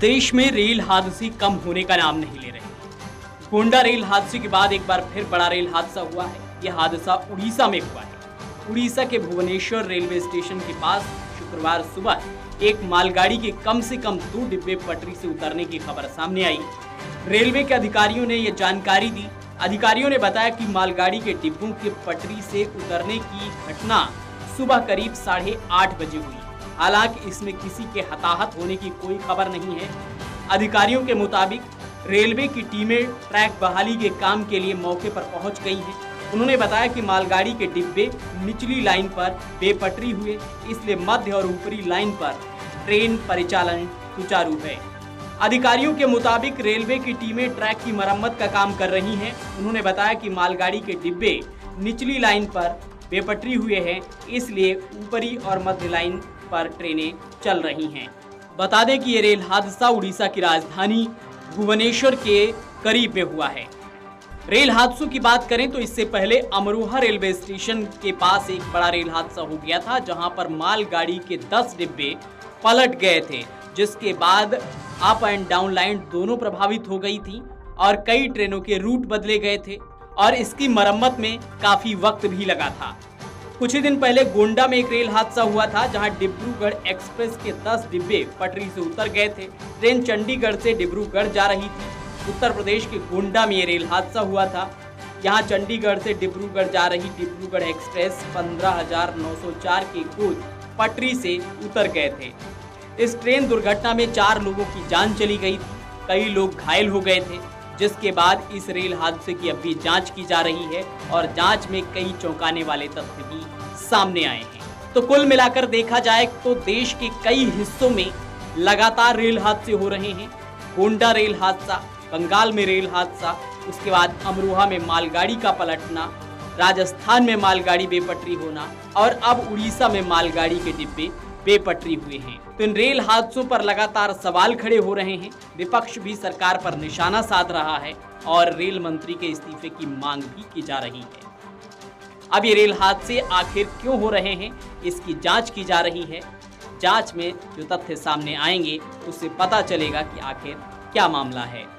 देश में रेल हादसे कम होने का नाम नहीं ले रहे। गोंडा रेल हादसे के बाद एक बार फिर बड़ा रेल हादसा हुआ है। यह हादसा उड़ीसा में हुआ है। उड़ीसा के भुवनेश्वर रेलवे स्टेशन के पास शुक्रवार सुबह एक मालगाड़ी के कम से कम 2 डिब्बे पटरी से उतरने की खबर सामने आई। रेलवे के अधिकारियों ने यह जानकारी दी। अधिकारियों ने बताया कि मालगाड़ी के डिब्बों के पटरी से उतरने की घटना सुबह करीब 8:30 बजे हुई। हालांकि इसमें किसी के हताहत होने की कोई खबर नहीं है। अधिकारियों के मुताबिक रेलवे की टीमें ट्रैक बहाली के काम के लिए मौके पर पहुंच गई हैं। उन्होंने बताया कि मालगाड़ी के डिब्बे निचली लाइन पर बेपटरी हुए, इसलिए मध्य और ऊपरी लाइन पर ट्रेन परिचालन सुचारू है। अधिकारियों के मुताबिक रेलवे की टीमें ट्रैक की मरम्मत का काम कर रही हैं। उन्होंने बताया कि मालगाड़ी के डिब्बे निचली लाइन पर बेपटरी हुए हैं, इसलिए ऊपरी और मध्य लाइन पर ट्रेनें चल रही हैं। बता दें कि ये रेल हादसा उड़ीसा की राजधानी भुवनेश्वर के करीब में हुआ है। रेल हादसों की बात करें तो इससे पहले अमरोहा रेलवे स्टेशन के पास एक बड़ा रेल हादसा हो गया था, जहां पर मालगाड़ी के 10 डिब्बे पलट गए थे, जिसके बाद अप एंड डाउन लाइन दोनों प्रभावित हो गई थी और कई ट्रेनों के रूट बदले गए थे और इसकी मरम्मत में काफी वक्त भी लगा था। कुछ ही दिन पहले गोंडा में एक रेल हादसा हुआ था, जहां डिब्रूगढ़ एक्सप्रेस के 10 डिब्बे पटरी से उतर गए थे। ट्रेन चंडीगढ़ से डिब्रूगढ़ जा रही थी। उत्तर प्रदेश के गोंडा में ये रेल हादसा हुआ था। यहां चंडीगढ़ से डिब्रूगढ़ जा रही डिब्रूगढ़ एक्सप्रेस 15,904 के कोच पटरी से उतर गए थे। इस ट्रेन दुर्घटना में 4 लोगों की जान चली गई थी। कई लोग घायल हो गए थे, जिसके बाद इस रेल हादसे की अब भी जांच की जा रही है और जांच में कई चौंकाने वाले तथ्य भी सामने आए हैं। तो कुल मिलाकर देखा जाए तो देश के कई हिस्सों में लगातार रेल हादसे हो रहे हैं। गोंडा रेल हादसा, बंगाल में रेल हादसा, उसके बाद अमरोहा में मालगाड़ी का पलटना, राजस्थान में मालगाड़ी बेपटरी होना और अब उड़ीसा में मालगाड़ी के डिब्बे बेपटरी हुए हैं। तो इन रेल हादसों पर लगातार सवाल खड़े हो रहे हैं। विपक्ष भी सरकार पर निशाना साध रहा है और रेल मंत्री के इस्तीफे की मांग भी की जा रही है। अब ये रेल हादसे आखिर क्यों हो रहे हैं, इसकी जांच की जा रही है। जांच में जो तथ्य सामने आएंगे उससे पता चलेगा कि आखिर क्या मामला है।